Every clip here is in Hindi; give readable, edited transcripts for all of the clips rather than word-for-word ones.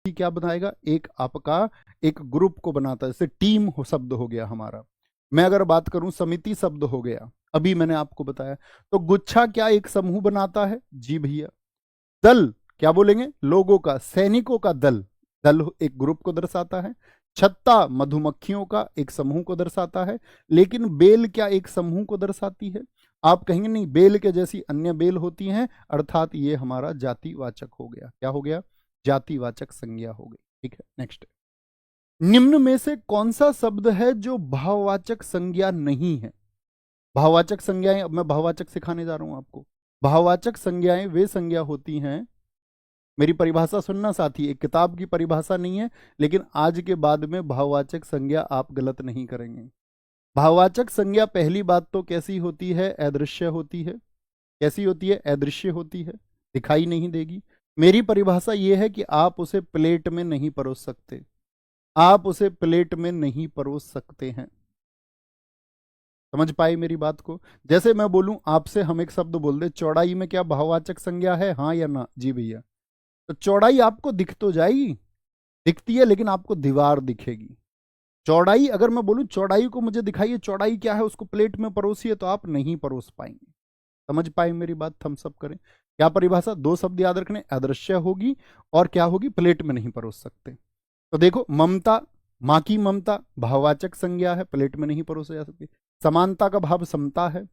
साथी क्या बनाएगा, एक आपका एक ग्रुप को बनाता है, जैसे टीम हो शब्द हो गया हमारा। मैं अगर बात करूं समिति शब्द हो गया, अभी मैंने आपको बताया। तो गुच्छा क्या एक समूह बनाता है, जी भैया। दल क्या बोलेंगे, लोगों का, सैनिकों का दल, दल एक ग्रुप को दर्शाता है। छत्ता मधुमक्खियों का एक समूह को दर्शाता है। लेकिन बेल क्या एक समूह को दर्शाती है, आप कहेंगे नहीं बेल के जैसी अन्य बेल होती हैं, अर्थात ये हमारा जातिवाचक हो गया। क्या हो गया, जातिवाचक संज्ञा हो गई। ठीक है, नेक्स्ट। निम्न में से कौन सा शब्द है जो भाववाचक संज्ञा नहीं है। भाववाचक संज्ञाएं, अब मैं भाववाचक सिखाने जा रहा हूं आपको। भाववाचक संज्ञाएं वे संज्ञा होती हैं, मेरी परिभाषा सुनना साथी, एक किताब की परिभाषा नहीं है, लेकिन आज के बाद में भाववाचक संज्ञा आप गलत नहीं करेंगे। भाववाचक संज्ञा पहली बात तो कैसी होती है, अदृश्य होती है। कैसी होती है, अदृश्य होती है, दिखाई नहीं देगी। मेरी परिभाषा यह है कि आप उसे प्लेट में नहीं परोस सकते, आप उसे प्लेट में नहीं परोस सकते हैं। समझ पाए मेरी बात को। जैसे मैं बोलूं आपसे, हम एक शब्द बोल दे, चौड़ाई में क्या भाववाचक संज्ञा है, हाँ या ना, जी भैया। तो चौड़ाई आपको दिख तो जाएगी, दिखती है, लेकिन आपको दीवार दिखेगी। चौड़ाई अगर मैं बोलूं चौड़ाई को मुझे दिखाइए, चौड़ाई क्या है, उसको प्लेट में परोसिए, तो आप नहीं परोस पाएंगे। समझ पाए मेरी बात, थम्स अप करें। क्या परिभाषा, दो शब्द याद रखने, अदृश्य होगी और क्या होगी, प्लेट में नहीं परोस सकते। तो देखो, ममता, माँ की ममता भाववाचक संज्ञा है, प्लेट में नहीं परोसा जा सकती। समानता का भाव समता है।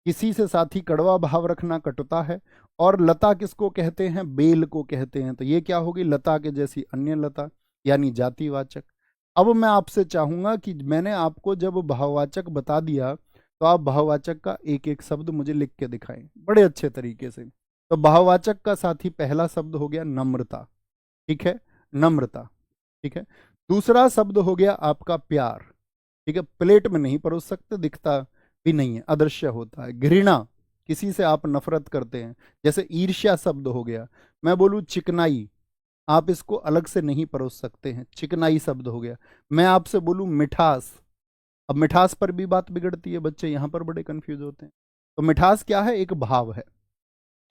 किसी से साथी कड़वा भाव रखना कटुता है। और लता किसको कहते हैं, बेल को कहते हैं। तो ये क्या होगी, लता के जैसी अन्य लता, यानी जातिवाचक। अब मैं आपसे चाहूंगा कि मैंने आपको जब भाववाचक बता दिया, तो आप भाववाचक का एक एक शब्द मुझे लिख के दिखाएं बड़े अच्छे तरीके से। तो भाववाचक का साथी पहला शब्द हो गया नम्रता, ठीक है, नम्रता, ठीक है। दूसरा शब्द हो गया आपका प्यार, ठीक है, प्लेट में नहीं परोस सकते, दिखता भी नहीं है, अदृश्य होता है। घृणा, किसी से आप नफरत करते हैं, जैसे ईर्ष्या शब्द हो गया। मैं बोलूं चिकनाई, आप इसको अलग से नहीं परोस सकते हैं, चिकनाई शब्द हो गया। मैं आपसे बोलूं मिठास, अब मिठास पर भी बात बिगड़ती है, बच्चे यहां पर बड़े कंफ्यूज होते हैं। तो मिठास क्या है, एक भाव है।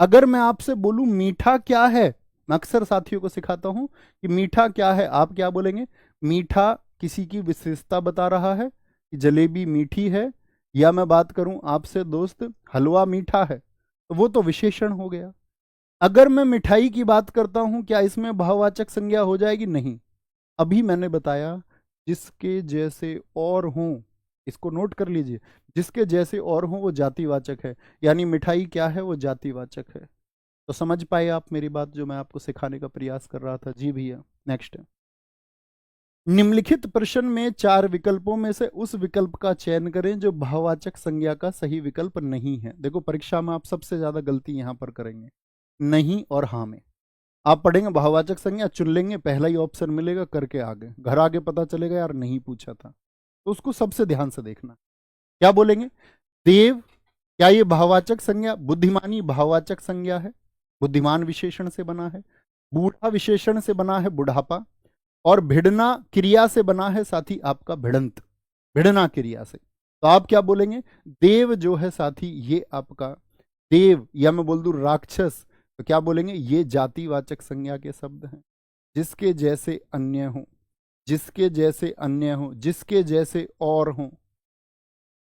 अगर मैं आपसे बोलूं मीठा क्या है, मैं अक्सर साथियों को सिखाता हूं कि मीठा क्या है, आप क्या बोलेंगे, मीठा किसी की विशेषता बता रहा है कि जलेबी मीठी है। या मैं बात करूं आपसे दोस्त, हलवा मीठा है, तो वो तो विशेषण हो गया। अगर मैं मिठाई की बात करता हूं, क्या इसमें भाववाचक संज्ञा हो जाएगी, नहीं। अभी मैंने बताया जिसके जैसे और हों, इसको नोट कर लीजिए, जिसके जैसे और हों वो जातिवाचक है, यानी मिठाई क्या है, वो जातिवाचक है। तो समझ पाए आप मेरी बात, जो मैं आपको सिखाने का प्रयास कर रहा था, जी भैया। नेक्स्ट, निम्नलिखित प्रश्न में चार विकल्पों में से उस विकल्प का चयन करें जो भाववाचक संज्ञा का सही विकल्प नहीं है। देखो, परीक्षा में आप सबसे ज्यादा गलती यहां पर करेंगे, नहीं और हाँ में। आप पढ़ेंगे भाववाचक संज्ञा, चुन लेंगे, पहला ही ऑप्शन मिलेगा, करके आगे, घर आगे पता चलेगा यार नहीं पूछा था। तो उसको सबसे ध्यान से देखना। क्या बोलेंगे, देव, क्या ये भाववाचक संज्ञा, बुद्धिमानी भाववाचक संज्ञा है, बुद्धिमान विशेषण से बना है। बूढ़ा विशेषण से बना है, बुढ़ापा। और भिड़ना क्रिया से बना है साथी आपका भिड़ंत, भिड़ना क्रिया से। तो आप क्या बोलेंगे, देव जो है साथी ये आपका देव, या मैं बोल दूं राक्षस, तो क्या बोलेंगे, ये जातिवाचक संज्ञा के शब्द हैं। जिसके जैसे अन्य हो, जिसके जैसे अन्य हो, जिसके जैसे और हो।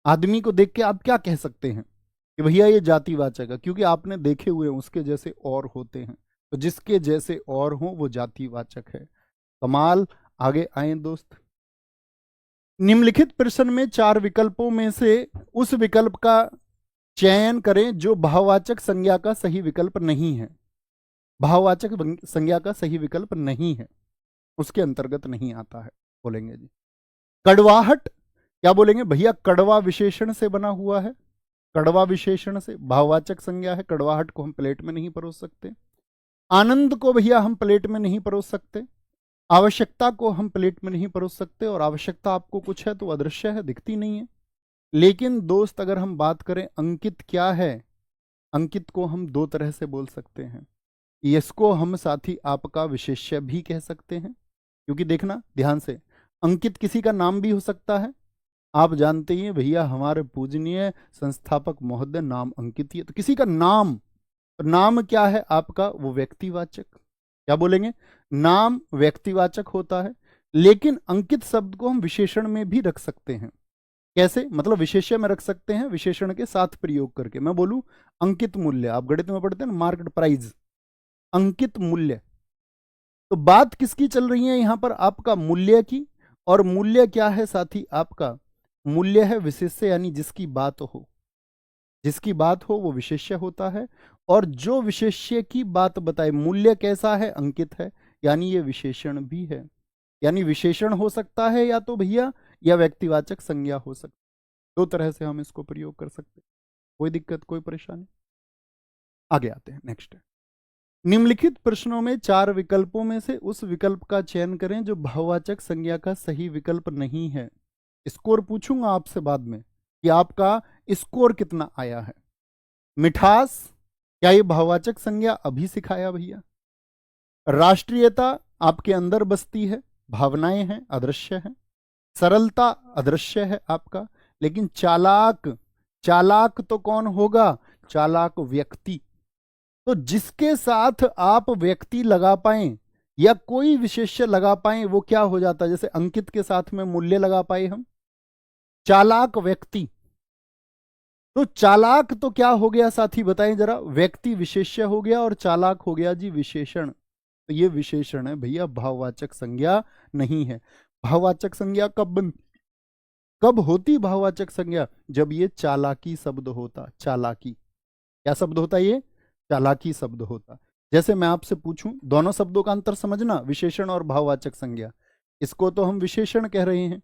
आदमी को देख के आप क्या कह सकते हैं कि भैया ये जातिवाचक है, क्योंकि आपने देखे हुए हैं उसके जैसे और होते हैं। तो जिसके जैसे और हो वो जातिवाचक है। कमाल। आगे आए दोस्त, निम्नलिखित प्रश्न में चार विकल्पों में से उस विकल्प का चयन करें जो भाववाचक संज्ञा का सही विकल्प नहीं है। भाववाचक संज्ञा का सही विकल्प नहीं है, उसके अंतर्गत नहीं आता है। बोलेंगे जी, कड़वाहट, क्या बोलेंगे भैया, कड़वा विशेषण से बना हुआ है, कड़वा विशेषण से भाववाचक संज्ञा है, कड़वाहट को हम प्लेट में नहीं परोस सकते। आनंद को भैया हम प्लेट में नहीं परोस सकते। आवश्यकता को हम प्लेट में नहीं परोस सकते, और आवश्यकता आपको कुछ है तो अदृश्य है, दिखती नहीं है। लेकिन दोस्त अगर हम बात करें अंकित क्या है, अंकित को हम दो तरह से बोल सकते हैं। इसको हम साथी आपका विशेष्य भी कह सकते हैं, क्योंकि देखना ध्यान से, अंकित किसी का नाम भी हो सकता है। आप जानते ही हैं भैया, हमारे पूजनीय संस्थापक महोदय नाम अंकित ही है, तो किसी का नाम, तो नाम क्या है आपका, वो व्यक्तिवाचक। क्या बोलेंगे, नाम व्यक्तिवाचक होता है, लेकिन अंकित शब्द को हम विशेषण में भी रख सकते हैं। कैसे? मतलब विशेष्य में रख सकते हैं विशेषण के साथ प्रयोग करके। मैं बोलूं अंकित मूल्य, आप गणित में पढ़ते हैं ना, मार्केट प्राइस, अंकित मूल्य। तो बात किसकी चल रही है यहां पर? आपका मूल्य की। और मूल्य क्या है साथी? आपका मूल्य है विशेष्य, यानी जिसकी बात हो, जिसकी बात हो वो विशेष्य होता है। और जो विशेष्य की बात बताए, मूल्य कैसा है? अंकित है, यानी ये विशेषण भी है। यानी विशेषण हो सकता है या तो भैया, या व्यक्तिवाचक संज्ञा हो सकती है। दो तरह से हम इसको प्रयोग कर सकते हैं। कोई दिक्कत, कोई परेशानी? आगे आते हैं, नेक्स्ट है। निम्नलिखित प्रश्नों में 4 विकल्पों में से उस विकल्प का चयन करें जो भाववाचक संज्ञा का सही विकल्प नहीं है। स्कोर पूछूंगा आपसे बाद में कि आपका स्कोर कितना आया है। मिठास, क्या ये भाववाचक संज्ञा? अभी सिखाया भैया। राष्ट्रीयता आपके अंदर बसती है, भावनाएं हैं, अदृश्य है। सरलता अदृश्य है आपका। लेकिन चालाक, चालाक तो कौन होगा? चालाक व्यक्ति। तो जिसके साथ आप व्यक्ति लगा पाए या कोई विशेष्य लगा पाए वो क्या हो जाता है? जैसे अंकित के साथ में मूल्य लगा पाए हम, चालाक व्यक्ति। तो चालाक तो क्या हो गया साथी, बताएं जरा? व्यक्ति विशेष्य हो गया और चालाक हो गया जी विशेषण। तो ये विशेषण है भैया, भाववाचक संज्ञा नहीं है। भाववाचक संज्ञा कब होती भाववाचक संज्ञा? जब ये चालाकी शब्द होता। चालाकी क्या शब्द होता? ये चालाकी शब्द होता। जैसे मैं आपसे पूछूं, दोनों शब्दों का अंतर समझना, विशेषण और भाववाचक संज्ञा। इसको तो हम विशेषण कह रहे हैं,